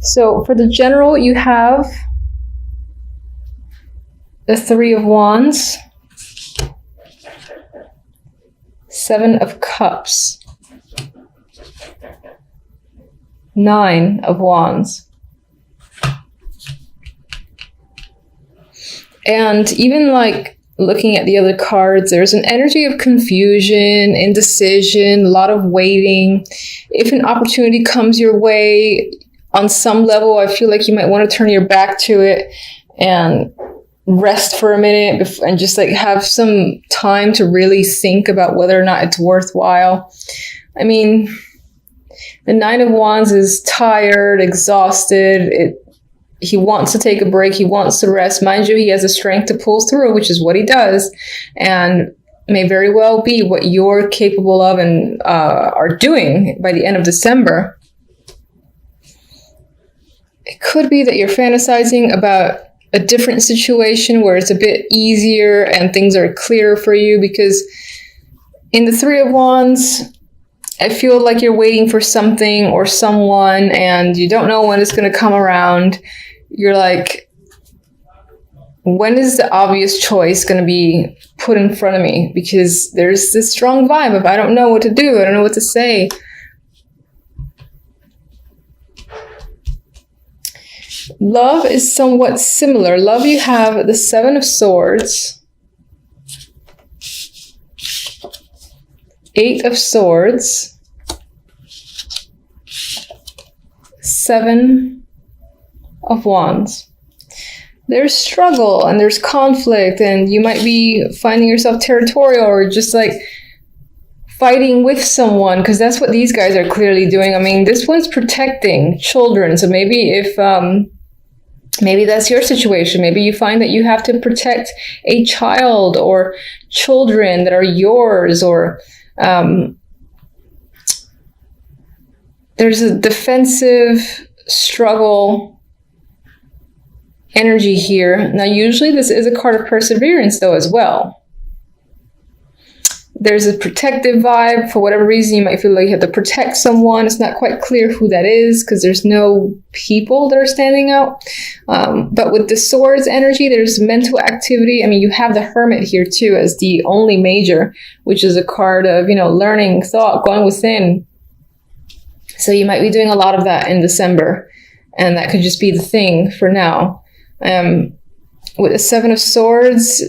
So for the general, you have the Three of Wands, Seven of Cups, Nine of Wands. And even like looking at the other cards, there's an energy of confusion, indecision, a lot of waiting. If an opportunity comes your way, on some level, I feel like you might want to turn your back to it and rest for a minute and just like have some time to really think about whether or not it's worthwhile. I mean, the Nine of Wands is tired, exhausted. He wants to take a break. He wants to rest. Mind you, he has the strength to pull through, which is what he does, and may very well be what you're capable of and are doing by the end of December. It could be that you're fantasizing about a different situation where it's a bit easier and things are clearer for you, because in the Three of Wands, I feel like you're waiting for something or someone and you don't know when it's going to come around. You're like, when is the obvious choice going to be put in front of me? Because there's this strong vibe of I don't know what to do. I don't know what to say. Love is somewhat similar. Love, you have the Seven of Swords, Eight of Swords, Seven of Wands. There's struggle and there's conflict, and you might be finding yourself territorial or just like fighting with someone, because that's what these guys are clearly doing. I mean, this one's protecting children. So maybe if maybe that's your situation. Maybe you find that you have to protect a child or children that are yours, or there's a defensive struggle energy here. Now, usually this is a card of perseverance though as well. There's a protective vibe. For whatever reason, you might feel like you have to protect someone. It's not quite clear who that is because there's no people that are standing out. But with the Swords energy, there's mental activity. I mean, you have the Hermit here too as the only major, which is a card of, learning, thought, going within. So you might be doing a lot of that in December, and that could just be the thing for now. With the Seven of Swords,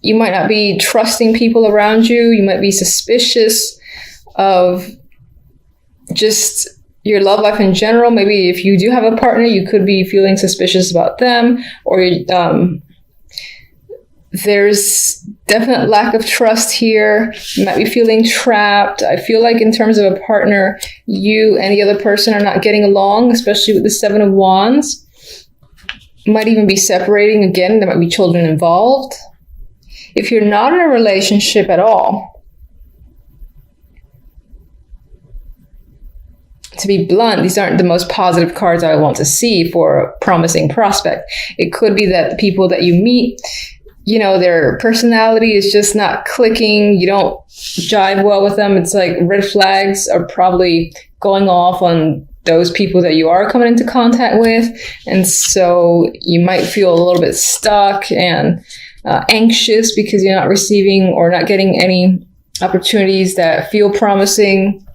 you might not be trusting people around you. You might be suspicious of just your love life in general. Maybe if you do have a partner, you could be feeling suspicious about them, or there's definite lack of trust here. You might be feeling trapped. I feel like in terms of a partner, you and the other person are not getting along, especially with the Seven of Wands. You might even be separating again. There might be children involved. If you're not in a relationship at all, to be blunt, these aren't the most positive cards I want to see for a promising prospect. It could be that the people that you meet, their personality is just not clicking. You don't jive well with them. It's like red flags are probably going off on those people that you are coming into contact with. And so you might feel a little bit stuck and anxious because you're not receiving or not getting any opportunities that feel promising.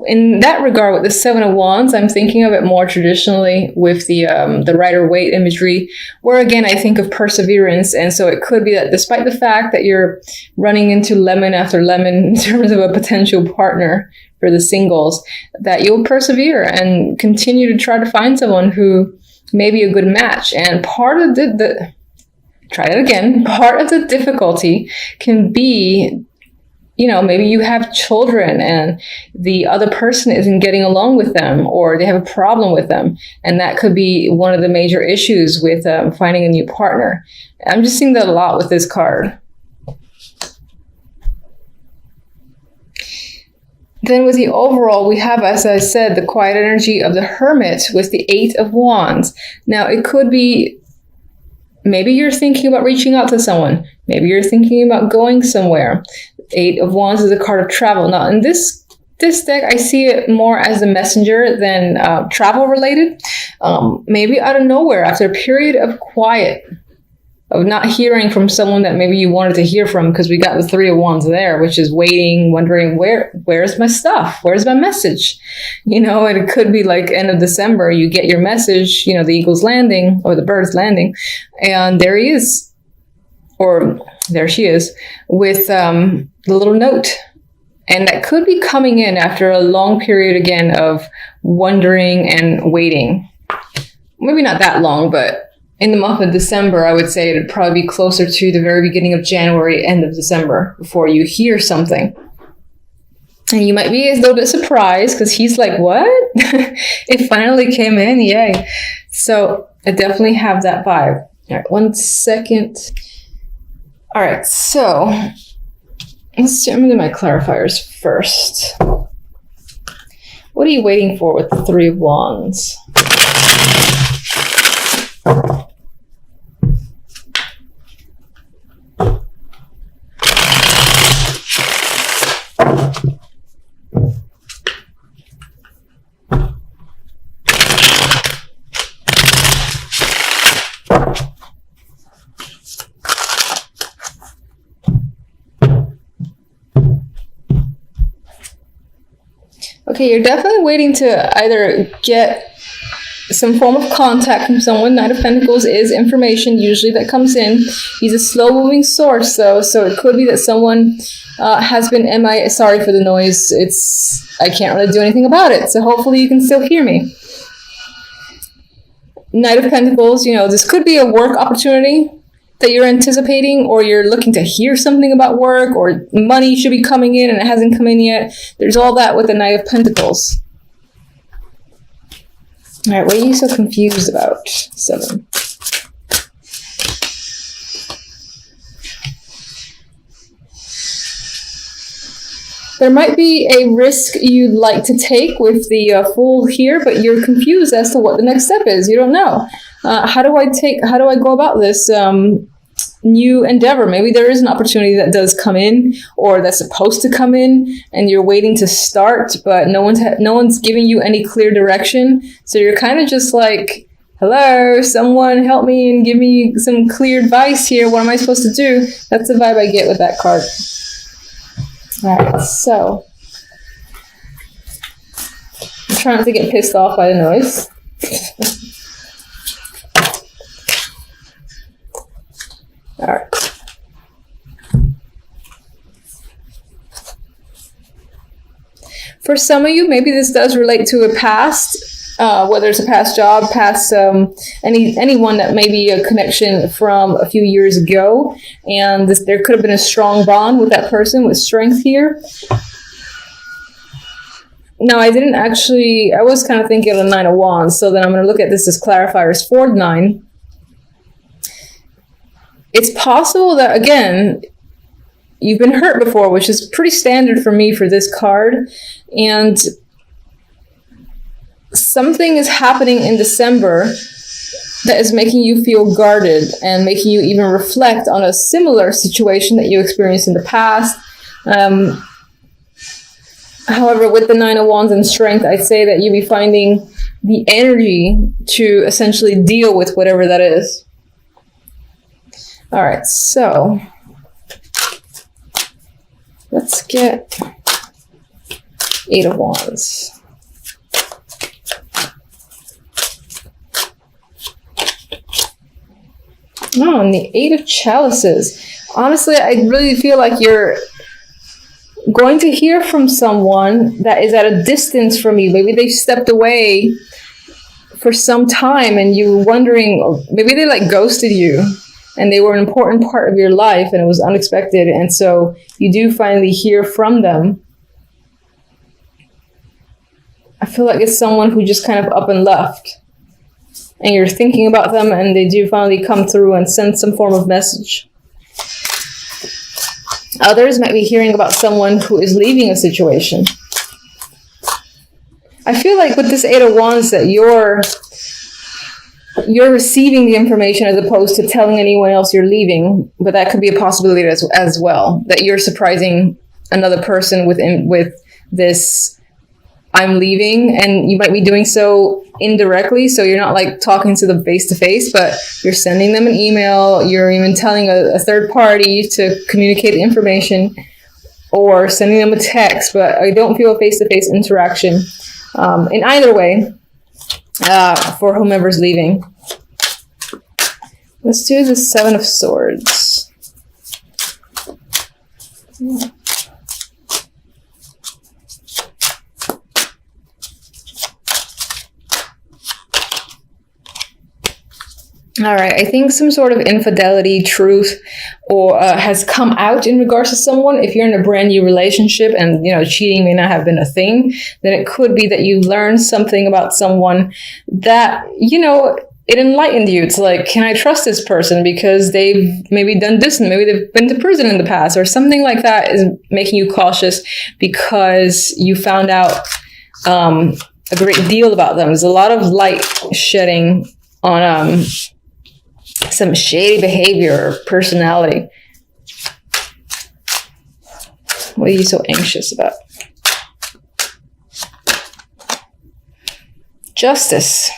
In that regard, with the Seven of Wands, I'm thinking of it more traditionally with the Rider-Waite imagery, where again I think of perseverance. And so it could be that despite the fact that you're running into lemon after lemon in terms of a potential partner for the singles, that you'll persevere and continue to try to find someone who may be a good match. And part of part of the difficulty can be, maybe you have children and the other person isn't getting along with them, or they have a problem with them. And that could be one of the major issues with finding a new partner. I'm just seeing that a lot with this card. Then with the overall, we have, as I said, the quiet energy of the Hermit with the Eight of Wands. Now, it could be, maybe you're thinking about reaching out to someone. Maybe you're thinking about going somewhere. Eight of Wands is a card of travel. Now, in this this deck, I see it more as a messenger than travel related. Maybe out of nowhere, after a period of quiet, of not hearing from someone that maybe you wanted to hear from, because we got the Three of Wands there, which is waiting, wondering where's my stuff? Where's my message? And it could be like end of December, you get your message, the eagle's landing or the bird's landing, and there he is, or there she is, with the little note. And that could be coming in after a long period again of wondering and waiting. Maybe not that long, but in the month of December, I would say it'd probably be closer to the very beginning of January, end of December, before you hear something. And you might be a little bit surprised because he's like, what? It finally came in, yay. So I definitely have that vibe. All right, 1 second. All right, so I'm gonna do my clarifiers first. What are you waiting for with the Three of Wands? Okay, you're definitely waiting to either get some form of contact from someone. Knight of Pentacles is information usually that comes in. He's a slow-moving source, though, so it could be that someone has been MIA. Sorry for the noise. I can't really do anything about it, so hopefully you can still hear me. Knight of Pentacles, this could be a work opportunity that you're anticipating, or you're looking to hear something about work, or money should be coming in and it hasn't come in yet. There's all that with the Knight of Pentacles. All right, what are you so confused about? 7. There might be a risk you'd like to take with the Fool here, but you're confused as to what the next step is. You don't know. How do I go about this new endeavor? Maybe there is an opportunity that does come in, or that's supposed to come in, and you're waiting to start, but no one's giving you any clear direction. So you're kind of just like, hello, someone help me and give me some clear advice here. What am I supposed to do? That's the vibe I get with that card. All right, so I'm trying not to get pissed off by the noise. All right. For some of you, maybe this does relate to a past, whether it's a past job, past anyone that may be a connection from a few years ago, and there could have been a strong bond with that person with strength here. No, I was kind of thinking of the Nine of Wands, so then I'm going to look at this as clarifiers for 9. It's possible that, again, you've been hurt before, which is pretty standard for me for this card, and something is happening in December that is making you feel guarded and making you even reflect on a similar situation that you experienced in the past. However, with the Nine of Wands and strength, I'd say that you'll be finding the energy to essentially deal with whatever that is. All right, so let's get 8 of Wands. Oh, and the 8 of Chalices. Honestly, I really feel like you're going to hear from someone that is at a distance from you. Maybe they stepped away for some time and you were wondering, maybe they like ghosted you and they were an important part of your life and it was unexpected. And so you do finally hear from them. I feel like it's someone who just kind of up and left. And you're thinking about them and they do finally come through and send some form of message. Others might be hearing about someone who is leaving a situation. I feel like with this 8 of Wands that you're receiving the information as opposed to telling anyone else you're leaving, but that could be a possibility as well, that you're surprising another person with this I'm leaving, and you might be doing so indirectly. So you're not like talking to them face to face, but you're sending them an email. You're even telling a third party to communicate information, or sending them a text, but I don't feel a face to face interaction in either way for whomever's leaving. Let's do the Seven of Swords. All right, I think some sort of infidelity, truth, or has come out in regards to someone. If you're in a brand new relationship and, cheating may not have been a thing, then it could be that you learned something about someone that, it enlightened you. It's like, can I trust this person because they've maybe done this and maybe they've been to prison in the past, or something like that is making you cautious because you found out a great deal about them. There's a lot of light shedding on some shady behavior or personality. What are you so anxious about? Justice.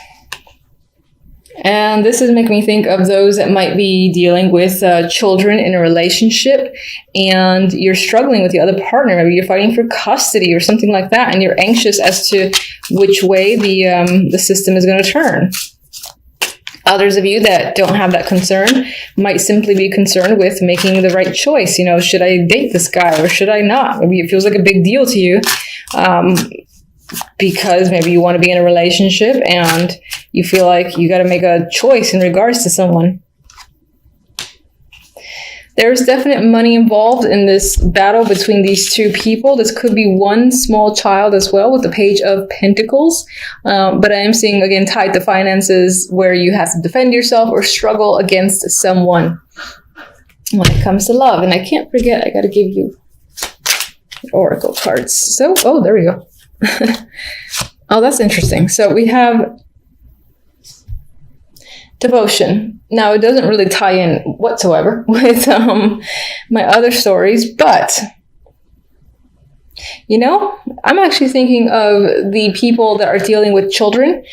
And this is making me think of those that might be dealing with children in a relationship, and you're struggling with the other partner. Maybe you're fighting for custody or something like that, and you're anxious as to which way the system is going to turn. Others of you that don't have that concern might simply be concerned with making the right choice. Should I date this guy or should I not? Maybe it feels like a big deal to you because maybe you want to be in a relationship and you feel like you got to make a choice in regards to someone. There's definite money involved in this battle between these two people. This could be one small child as well with the Page of Pentacles. But I am seeing, again, tied to finances where you have to defend yourself or struggle against someone when it comes to love. And I can't forget, I got to give you oracle cards. So, there we go. Oh, that's interesting. So we have devotion. Now, it doesn't really tie in whatsoever with my other stories, but, I'm actually thinking of the people that are dealing with children,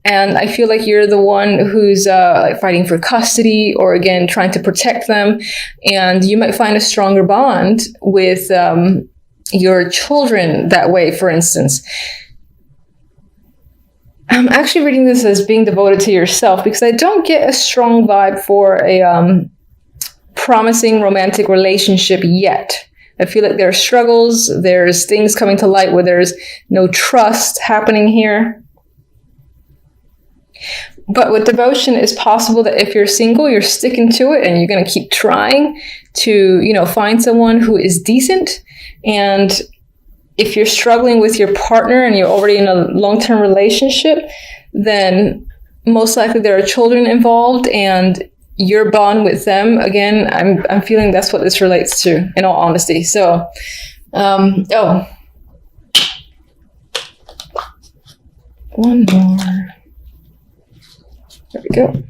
and I feel like you're the one who's fighting for custody or, again, trying to protect them, and you might find a stronger bond with your children that way, for instance. I'm actually reading this as being devoted to yourself because I don't get a strong vibe for a promising romantic relationship yet. I feel like there are struggles, there's things coming to light where there's no trust happening here. But with devotion, it's possible that if you're single, you're sticking to it and you're going to keep trying to, find someone who is decent. And if you're struggling with your partner and you're already in a long-term relationship, then most likely there are children involved and your bond with them, again, I'm feeling that's what this relates to, in all honesty. So, one more. There we go.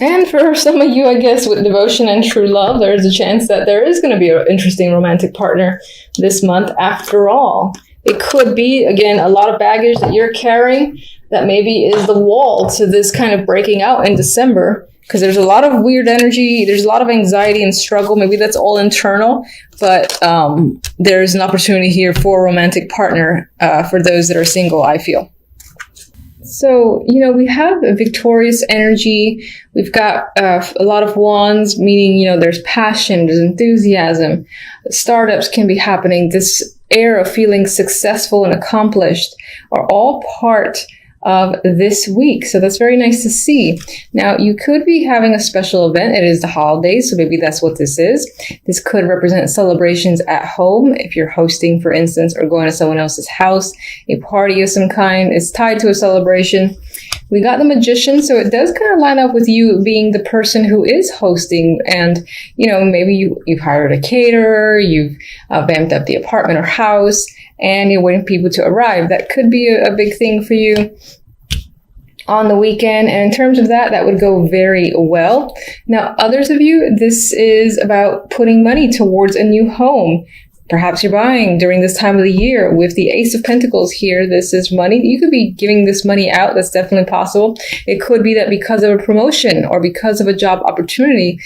And for some of you, I guess, with devotion and true love, there's a chance that there is going to be an interesting romantic partner this month after all. It could be, again, a lot of baggage that you're carrying that maybe is the wall to this kind of breaking out in December, because there's a lot of weird energy, there's a lot of anxiety and struggle. Maybe that's all internal, but there's an opportunity here for a romantic partner for those that are single, I feel. So, we have a victorious energy. We've got a lot of wands, meaning, there's passion, there's enthusiasm. Startups can be happening. This air of feeling successful and accomplished are all part of this week. So that's very nice to see. Now, you could be having a special event. It is the holidays, so maybe that's what this is. This could represent celebrations at home. If you're hosting, for instance, or going to someone else's house, a party of some kind is tied to a celebration. We got the Magician, so it does kind of line up with you being the person who is hosting. And, maybe you've hired a caterer, you've vamped up the apartment or house, and you're waiting for people to arrive. That could be a big thing for you. on the weekend. And in terms of that, that would go very well. Now, others of you, this is about putting money towards a new home. Perhaps you're buying during this time of the year. With the Ace of Pentacles here, this is money. You could be giving this money out. That's definitely possible. It could be that because of a promotion or because of a job opportunity,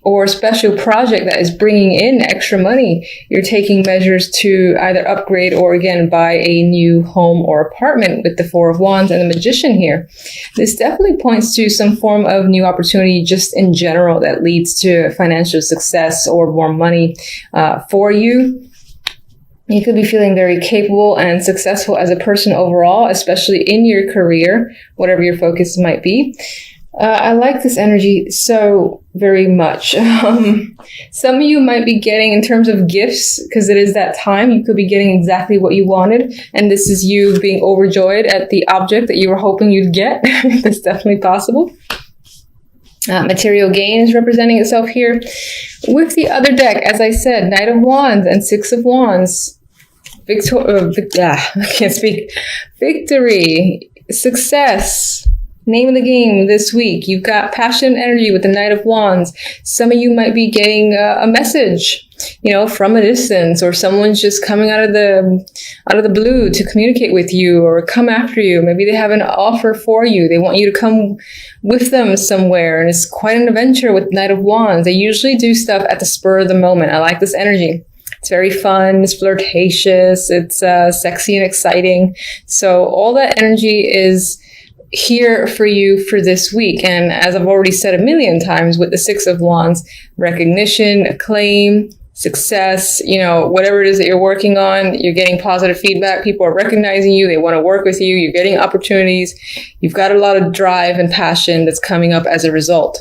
or a special project that is bringing in extra money, you're taking measures to either upgrade or, again, buy a new home or apartment with the Four of Wands and the Magician here. This definitely points to some form of new opportunity just in general that leads to financial success or more money for you. You could be feeling very capable and successful as a person overall, especially in your career, whatever your focus might be. I like this energy so very much. Some of you might be getting, in terms of gifts, because it is that time, you could be getting exactly what you wanted. And this is you being overjoyed at the object that you were hoping you'd get. That's definitely possible. Material gain is representing itself here. With the other deck, as I said, Knight of Wands and Six of Wands. I can't speak. Victory, success. Name of the game this week. You've got passion and energy with the Knight of Wands. Some of you might be getting a message, from a distance, or someone's just coming out of the blue to communicate with you or come after you. Maybe they have an offer for you. They want you to come with them somewhere, and it's quite an adventure with Knight of Wands. They usually do stuff at the spur of the moment. I like this energy. It's very fun. It's flirtatious. It's sexy and exciting. So all that energy is here for you for this week. And as I've already said a million times, with the Six of Wands, recognition, acclaim, success, whatever it is that you're working on, you're getting positive feedback. People are recognizing you. They want to work with you. You're getting opportunities. You've got a lot of drive and passion that's coming up as a result.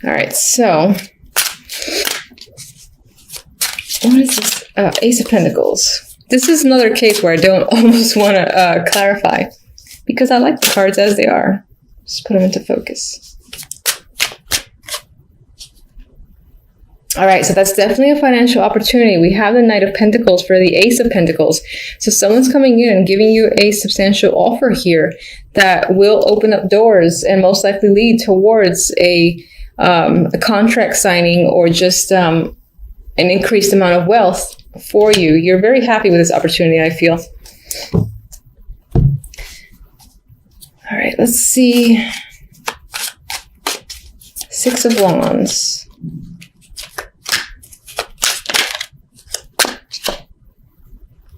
All right. So what is this? Ace of Pentacles. This is another case where I don't almost want to clarify, because I like the cards as they are. Just put them into focus. All right, so that's definitely a financial opportunity. We have the Knight of Pentacles for the Ace of Pentacles. So someone's coming in and giving you a substantial offer here that will open up doors and most likely lead towards a contract signing, or just an increased amount of wealth for you. You're very happy with this opportunity, I feel. All right, let's see. Six of Wands.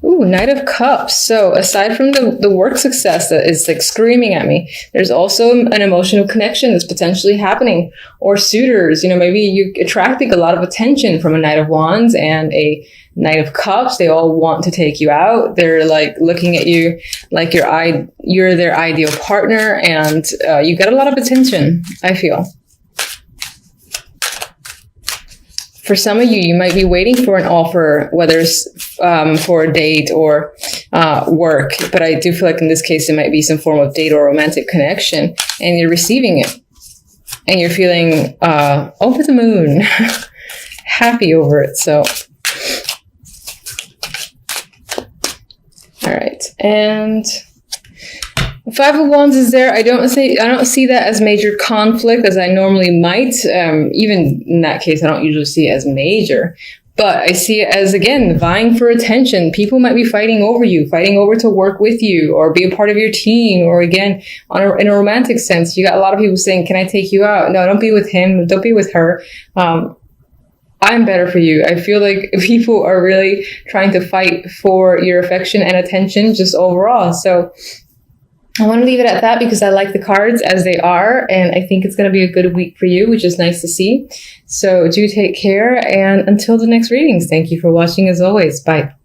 Ooh, Knight of Cups. So aside from the work success that is like screaming at me, there's also an emotional connection that's potentially happening. Or suitors, maybe you're attracting a lot of attention from a Knight of Wands and a Knight of Cups. They all want to take you out. They're like looking at you like you're their ideal partner, and you get a lot of attention, I feel. For some of you, you might be waiting for an offer, whether it's for a date or work. But I do feel like in this case, it might be some form of date or romantic connection, and you're receiving it. And you're feeling over the moon, happy over it. So, all right. And Five of Wands is there. I don't see that as major conflict as I normally might. Even in that case, I don't usually see it as major. But I see it as, again, vying for attention. People might be fighting over you, fighting over to work with you or be a part of your team. Or again, in a romantic sense, you got a lot of people saying, can I take you out? No, don't be with him. Don't be with her. I'm better for you. I feel like people are really trying to fight for your affection and attention just overall. So I want to leave it at that because I like the cards as they are, and I think it's going to be a good week for you, which is nice to see. So do take care, and until the next readings, thank you for watching as always. Bye.